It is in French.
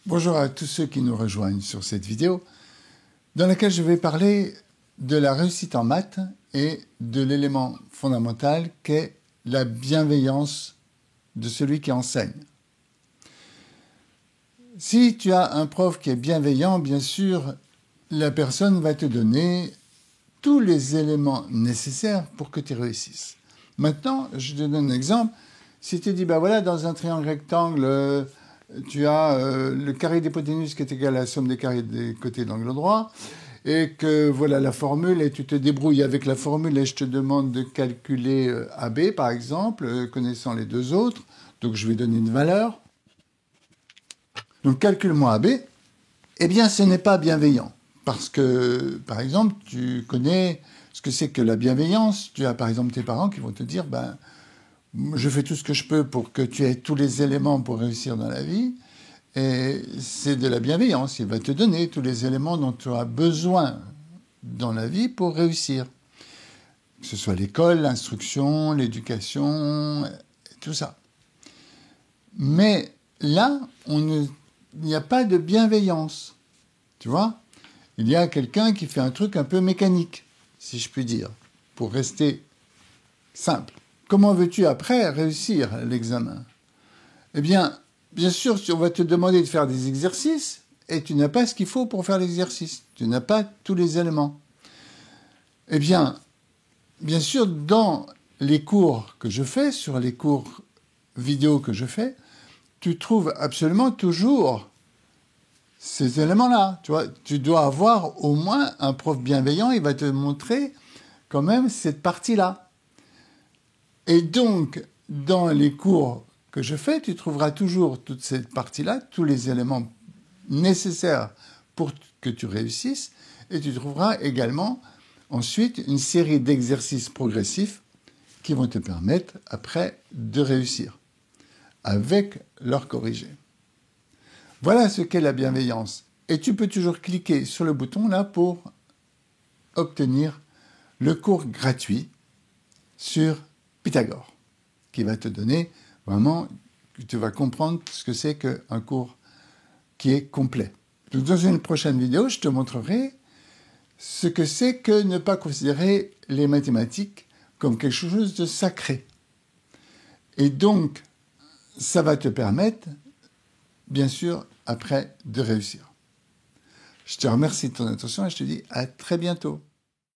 Bonjour à tous ceux qui nous rejoignent sur cette vidéo dans laquelle je vais parler de la réussite en maths et de l'élément fondamental qu'est la bienveillance de celui qui enseigne. Si tu as un prof qui est bienveillant, bien sûr, la personne va te donner tous les éléments nécessaires pour que tu réussisses. Maintenant, je te donne un exemple. Si tu dis, ben voilà, dans un triangle rectangle, tu as le carré d'hypoténuse qui est égal à la somme des carrés des côtés de l'angle droit, et que voilà la formule, et tu te débrouilles avec la formule, et je te demande de calculer AB, par exemple, connaissant les deux autres. Donc, je vais donner une valeur. Donc, calcule-moi AB. Eh bien, ce n'est pas bienveillant. Parce que, par exemple, tu connais ce que c'est que la bienveillance. Tu as, par exemple, tes parents qui vont te dire, ben, je fais tout ce que je peux pour que tu aies tous les éléments pour réussir dans la vie. Et c'est de la bienveillance. Il va te donner tous les éléments dont tu as besoin dans la vie pour réussir. Que ce soit l'école, l'instruction, l'éducation, tout ça. Mais là, il n'y a pas de bienveillance. Tu vois ? Il y a quelqu'un qui fait un truc un peu mécanique, si je puis dire, pour rester simple. Comment veux-tu après réussir l'examen ? Eh bien sûr, on va te demander de faire des exercices et tu n'as pas ce qu'il faut pour faire l'exercice. Tu n'as pas tous les éléments. Eh bien sûr, dans les cours que je fais, sur les cours vidéo que je fais, tu trouves absolument toujours ces éléments-là. Tu vois, tu dois avoir au moins un prof bienveillant, il va te montrer quand même cette partie-là. Et donc, dans les cours que je fais, tu trouveras toujours toute cette partie-là, tous les éléments nécessaires pour que tu réussisses, et tu trouveras également ensuite une série d'exercices progressifs qui vont te permettre après de réussir, avec leur corrigé. Voilà ce qu'est la bienveillance. Et tu peux toujours cliquer sur le bouton là pour obtenir le cours gratuit sur Pythagore, qui va te donner vraiment, tu vas comprendre ce que c'est qu'un cours qui est complet. Donc, dans une prochaine vidéo, je te montrerai ce que c'est que ne pas considérer les mathématiques comme quelque chose de sacré. Et donc, ça va te permettre, bien sûr, après, de réussir. Je te remercie de ton attention et je te dis à très bientôt.